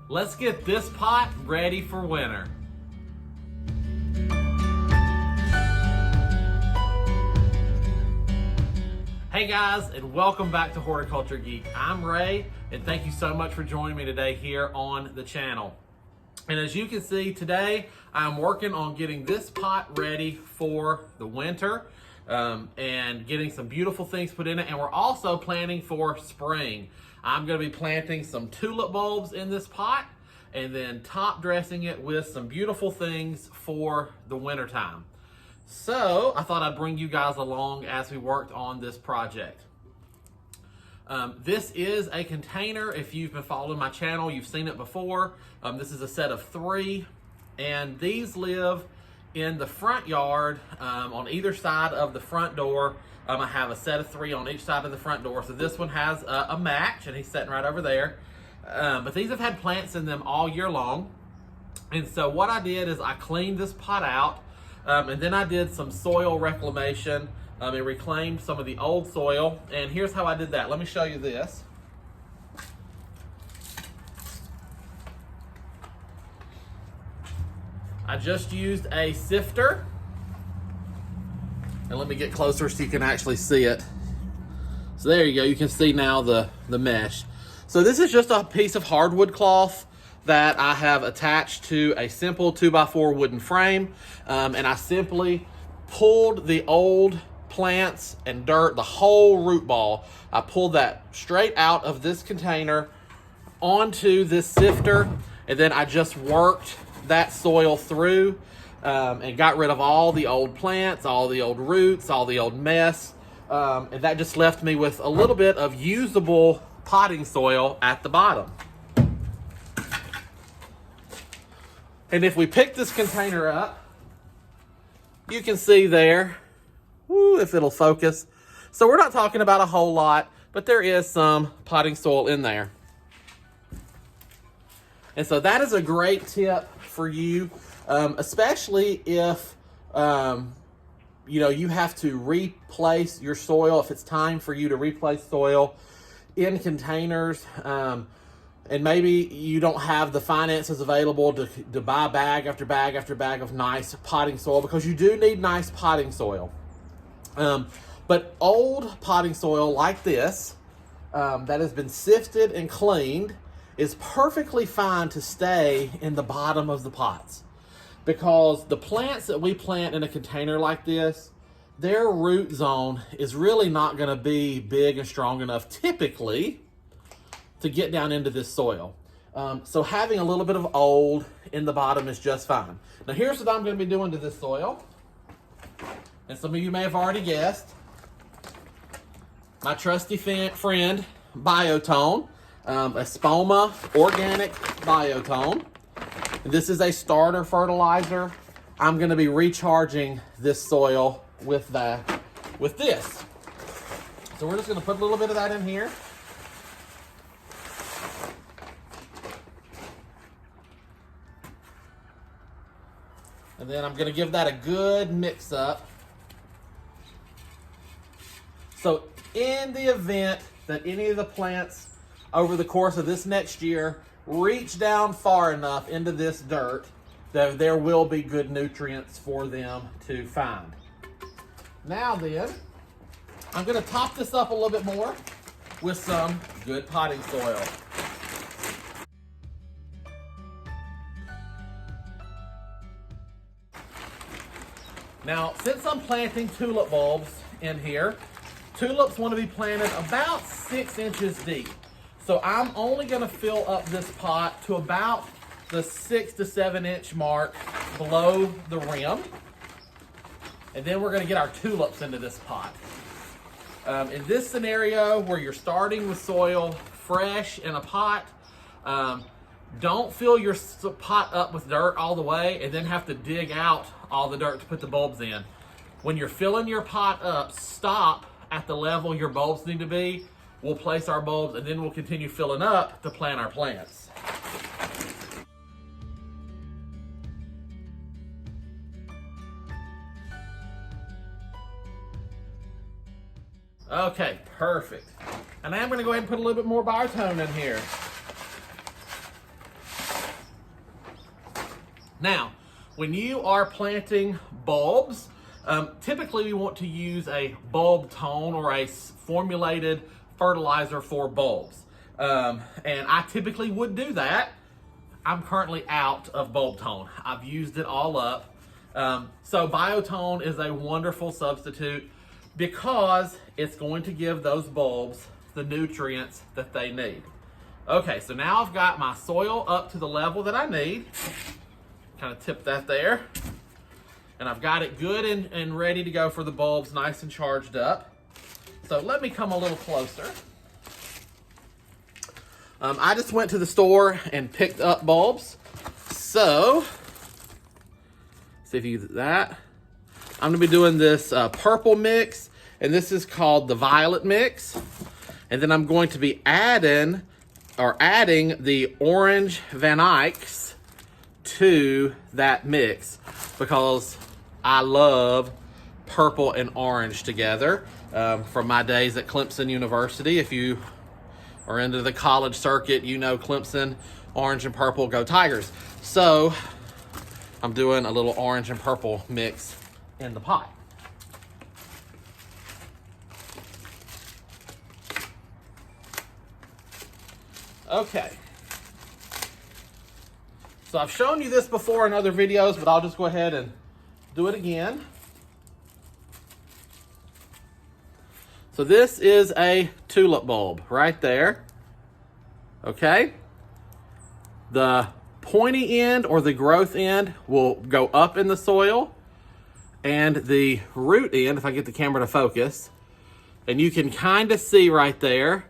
Let's get this pot ready for winter. Hey guys, and welcome back to Horticulture Geek. I'm Ray, and thank you so much for joining me today here on the channel. And as you can see today, I'm working on getting this pot ready for the winter and getting some beautiful things put in it. And we're also planning for spring. I'm going to be planting some tulip bulbs in this pot and then top dressing it with some beautiful things for the winter time. So I thought I'd bring you guys along as we worked on this project. This is a container. If you've been following my channel, you've seen it before. This is a set of 3, and these live in the front yard on either side of the front door. I have a set of 3 on each side of the front door. So this one has a match, and he's sitting right over there. But these have had plants in them all year long. And so what I did is I cleaned this pot out, and then I did some soil reclamation. It reclaimed some of the old soil, and here's how I did that. Let me show you this. I just used a sifter, and let me get closer so you can actually see it. So there you go, you can see now the mesh. So this is just a piece of hardwood cloth that I have attached to a simple 2x4 wooden frame, and I simply pulled the old plants and dirt, the whole root ball. I pulled that straight out of this container onto this sifter, and then I just worked that soil through and got rid of all the old plants, all the old roots, all the old mess, and that just left me with a little bit of usable potting soil at the bottom. And if we pick this container up, you can see there, if it'll focus. So we're not talking about a whole lot, but there is some potting soil in there. And so that is a great tip for you, especially if you have to replace your soil, if it's time for you to replace soil in containers, and maybe you don't have the finances available to buy bag after bag after bag of nice potting soil, because you do need nice potting soil. But old potting soil like this, that has been sifted and cleaned, is perfectly fine to stay in the bottom of the pots, because the plants that we plant in a container like this, their root zone is really not going to be big and strong enough typically to get down into this soil. So having a little bit of old in the bottom is just fine. Now here's what I'm going to be doing to this soil. And some of you may have already guessed. My trusty friend, Biotone, a Spoma organic Biotone. And this is a starter fertilizer. I'm going to be recharging this soil with this. So we're just going to put a little bit of that in here. And then I'm going to give that a good mix up. So in the event that any of the plants over the course of this next year reach down far enough into this dirt, that there will be good nutrients for them to find. Now then, I'm going to top this up a little bit more with some good potting soil. Now, since I'm planting tulip bulbs in here, tulips want to be planted about 6 inches deep. So I'm only going to fill up this pot to about the 6 to 7 inch mark below the rim. And then we're going to get our tulips into this pot. In this scenario where you're starting with soil fresh in a pot, don't fill your pot up with dirt all the way and then have to dig out all the dirt to put the bulbs in. When you're filling your pot up, stop at the level your bulbs need to be. We'll place our bulbs and then we'll continue filling up to plant our plants. Okay, perfect. And now I'm going to go ahead and put a little bit more Biotone in here. Now, when you are planting bulbs, typically we want to use a bulb tone or a formulated fertilizer for bulbs. And I typically would do that. I'm currently out of bulb tone. I've used it all up. So Biotone is a wonderful substitute because it's going to give those bulbs the nutrients that they need. Okay, so now I've got my soil up to the level that I need. Kind of tip that there. And I've got it good and ready to go for the bulbs, nice and charged up. So let me come a little closer. I just went to the store and picked up bulbs. So, see if you do that. I'm gonna be doing this purple mix, and this is called the violet mix. And then I'm going to be adding the orange Van Eycks to that mix because I love purple and orange together. From my days at Clemson University, if you are into the college circuit, you know Clemson, orange and purple, go Tigers. So I'm doing a little orange and purple mix in the pot. Okay. So I've shown you this before in other videos, but I'll just go ahead and do it again. So this is a tulip bulb right there, okay? The pointy end or the growth end will go up in the soil, and the root end, if I get the camera to focus, and you can kind of see right there,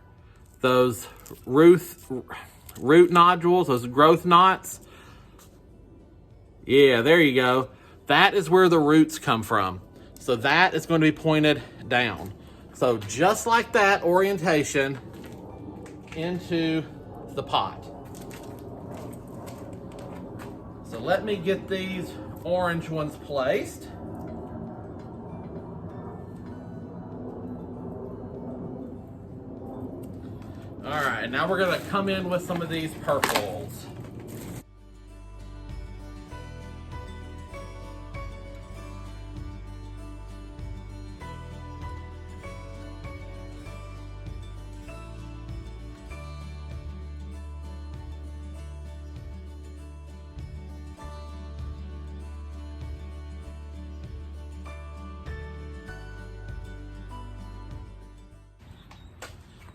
those root nodules, those growth knots. Yeah, there you go. That is where the roots come from. So that is going to be pointed down. So just like that orientation into the pot. So let me get these orange ones placed. All right, now we're gonna come in with some of these purples.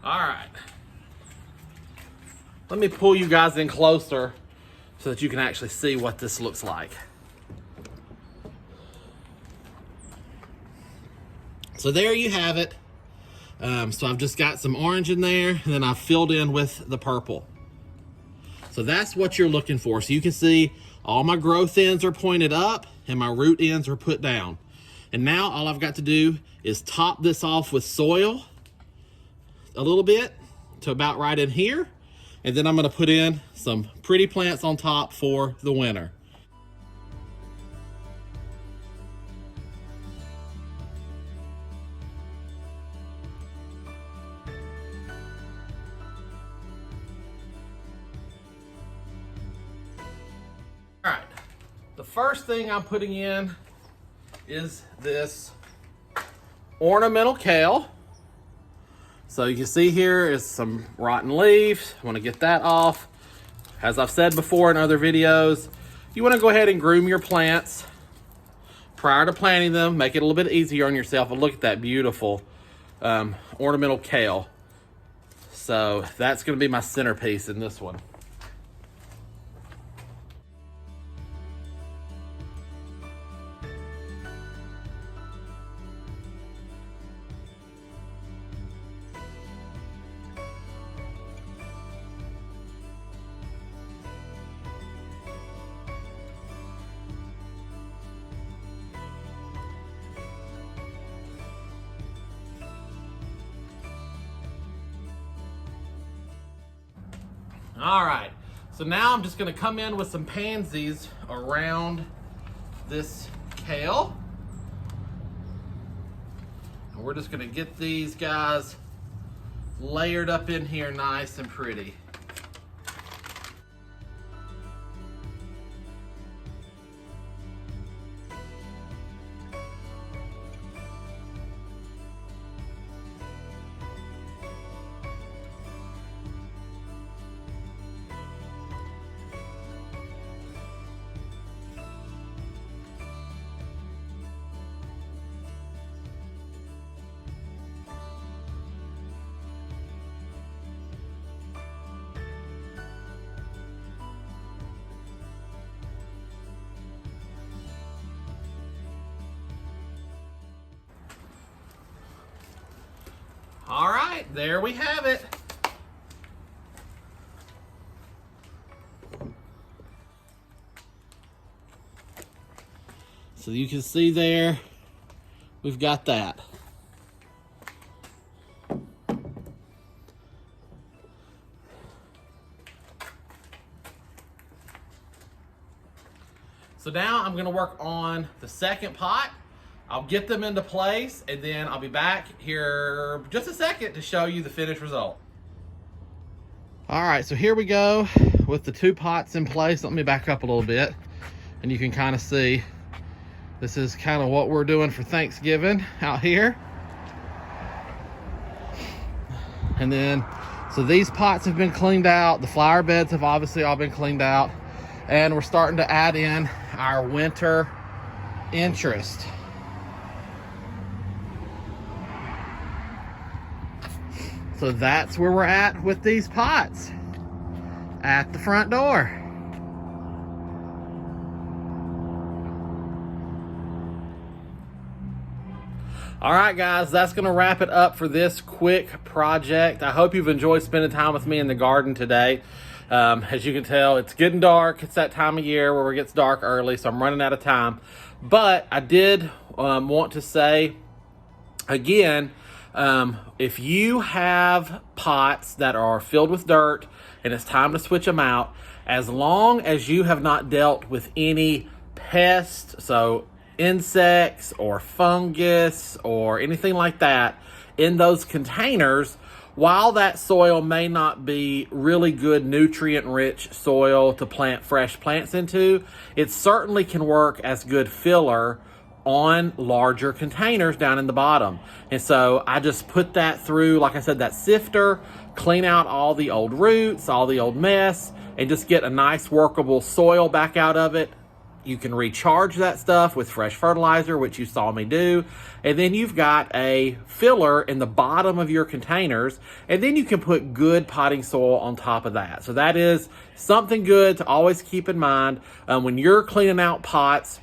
All right. Let me pull you guys in closer so that you can actually see what this looks like. So there you have it. So I've just got some orange in there, and then I've filled in with the purple. So that's what you're looking for. So you can see all my growth ends are pointed up and my root ends are put down. And now all I've got to do is top this off with soil a little bit to about right in here. And then I'm gonna put in some pretty plants on top for the winter. All right, the first thing I'm putting in is this ornamental kale. So you can see here is some rotten leaves. I want to get that off. As I've said before in other videos, you want to go ahead and groom your plants prior to planting them. Make it a little bit easier on yourself. And look at that beautiful ornamental kale. So that's going to be my centerpiece in this one. All right, so now I'm just gonna come in with some pansies around this kale. And we're just gonna get these guys layered up in here nice and pretty. right, there we have it. So you can see there, we've got that. So now I'm gonna work on the second pot. I'll get them into place and then I'll be back here just a second to show you the finished result. All right, so here we go with the 2 pots in place. Let me back up a little bit and you can kind of see this is kind of what we're doing for Thanksgiving out here. And then, so these pots have been cleaned out. The flower beds have obviously all been cleaned out. And we're starting to add in our winter interest. So that's where we're at with these pots at the front door. All right, guys, that's gonna wrap it up for this quick project. I hope you've enjoyed spending time with me in the garden today. As you can tell, it's getting dark. It's that time of year where it gets dark early, so I'm running out of time. But I did want to say, again, if you have pots that are filled with dirt and it's time to switch them out, as long as you have not dealt with any pests, so insects or fungus or anything like that in those containers, while that soil may not be really good nutrient-rich soil to plant fresh plants into, it certainly can work as good filler on larger containers down in the bottom. And so I just put that through, like I said, that sifter, clean out all the old roots, all the old mess, and just get a nice workable soil back out of it. You can recharge that stuff with fresh fertilizer, which you saw me do. And then you've got a filler in the bottom of your containers. And then you can put good potting soil on top of that. So that is something good to always keep in mind when you're cleaning out pots.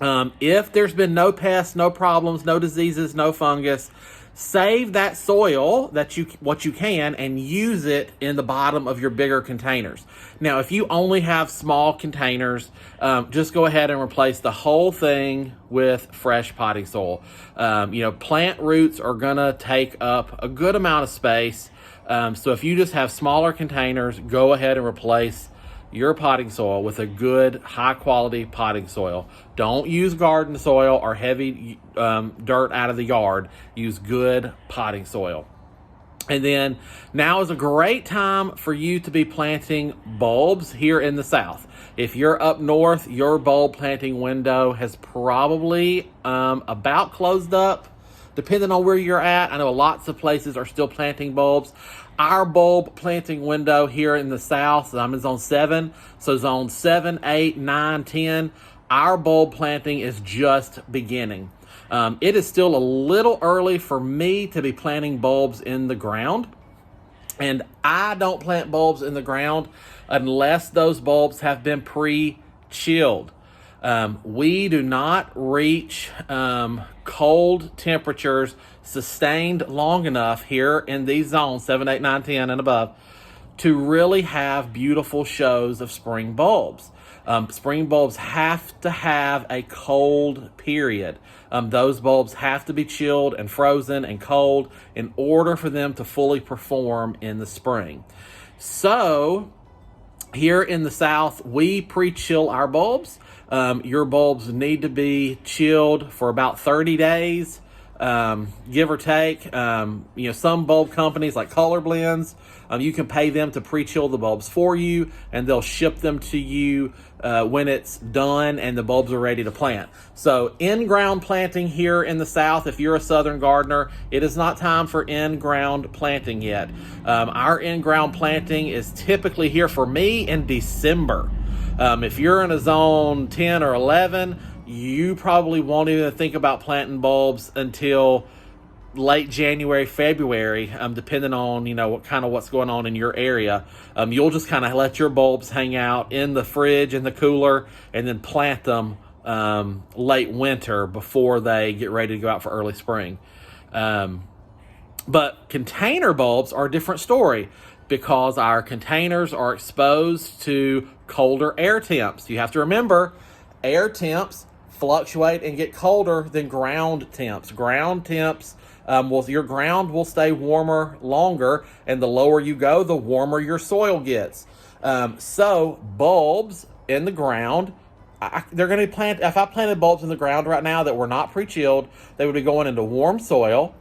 If there's been no pests, no problems, no diseases, no fungus, save that soil what you can and use it in the bottom of your bigger containers. Now, if you only have small containers, just go ahead and replace the whole thing with fresh potting soil. Plant roots are gonna take up a good amount of space. So if you just have smaller containers, go ahead and replace your potting soil with a good high quality potting soil. Don't use garden soil or heavy dirt out of the yard. Use good potting soil. And then now is a great time for you to be planting bulbs here in the South. If you're up north, your bulb planting window has probably about closed up, depending on where you're at. I know lots of places are still planting bulbs. Our bulb planting window here in the South, I'm in zone 7, so zone 7, 8, 9, 10, our bulb planting is just beginning. It is still a little early for me to be planting bulbs in the ground. And I don't plant bulbs in the ground unless those bulbs have been pre-chilled. We do not reach cold temperatures sustained long enough here in these zones, 7, 8, 9, 10 and above, to really have beautiful shows of spring bulbs. Spring bulbs have to have a cold period. Those bulbs have to be chilled and frozen and cold in order for them to fully perform in the spring. So here in the South, we pre-chill our bulbs. Your bulbs need to be chilled for about 30 days, give or take. Some bulb companies like Color Blends, you can pay them to pre-chill the bulbs for you, and they'll ship them to you when it's done and the bulbs are ready to plant. So in-ground planting here in the South, if you're a Southern gardener, it is not time for in-ground planting yet. Our in-ground planting is typically here for me in December. If you're in a zone 10 or 11, you probably won't even think about planting bulbs until late January, February, depending on, what's going on in your area. You'll just kind of let your bulbs hang out in the fridge, in the cooler, and then plant them late winter before they get ready to go out for early spring. But container bulbs are a different story because our containers are exposed to colder air temps. You have to remember, air temps fluctuate and get colder than ground temps. Ground temps, your ground will stay warmer longer, and the lower you go, the warmer your soil gets. So bulbs in the ground, they're going to be planted. If I planted bulbs in the ground right now that were not pre-chilled, they would be going into warm soil.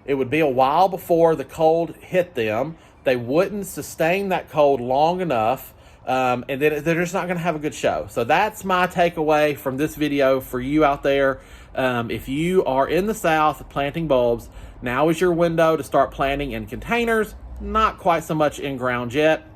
It would be a while before the cold hit them. They wouldn't sustain that cold long enough, and then they're just not going to have a good show. So that's my takeaway from this video for you out there. If you are in the South planting bulbs, now is your window to start planting in containers. Not quite so much in ground yet.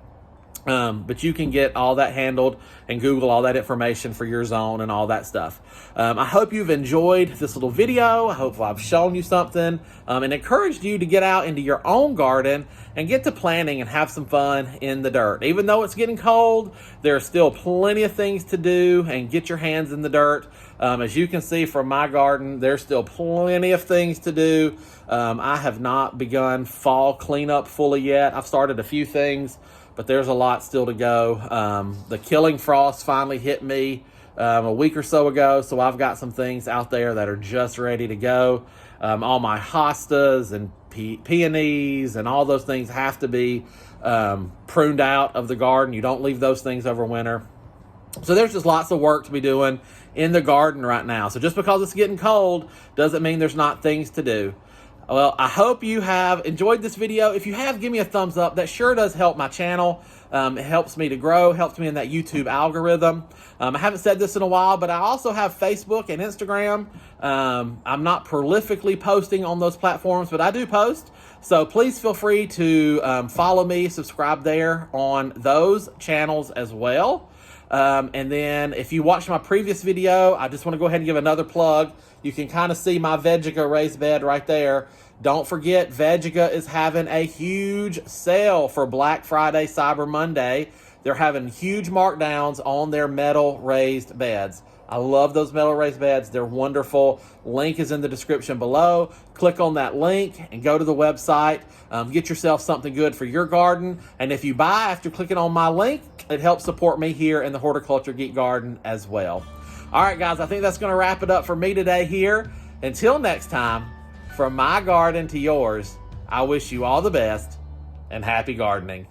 But you can get all that handled and Google all that information for your zone and all that stuff. I hope you've enjoyed this little video. I hope I've shown you something and encouraged you to get out into your own garden and get to planting and have some fun in the dirt. Even though it's getting cold, there are still plenty of things to do, and get your hands in the dirt. As you can see from my garden, there's still plenty of things to do. I have not begun fall cleanup fully yet. I've started a few things, but there's a lot still to go. The killing frost finally hit me a week or so ago, so I've got some things out there that are just ready to go. All my hostas and peonies and all those things have to be pruned out of the garden. You don't leave those things over winter. So there's just lots of work to be doing in the garden right now. So just because it's getting cold doesn't mean there's not things to do. Well, I hope you have enjoyed this video. If you have, give me a thumbs up. That sure does help my channel. It helps me to grow, helps me in that YouTube algorithm. I haven't said this in a while, but I also have Facebook and Instagram. I'm not prolifically posting on those platforms, but I do post. So please feel free to follow me, subscribe there on those channels as well. And then if you watched my previous video, I just want to go ahead and give another plug. You can kind of see my Vegeta raised bed right there. Don't forget, Vegeta is having a huge sale for Black Friday, Cyber Monday. They're having huge markdowns on their metal raised beds. I love those metal raised beds. They're wonderful. Link is in the description below. Click on that link and go to the website. Get yourself something good for your garden. And if you buy after clicking on my link, it helps support me here in the Horticulture Geek Garden as well. All right, guys, I think that's going to wrap it up for me today here. Until next time, from my garden to yours, I wish you all the best and happy gardening.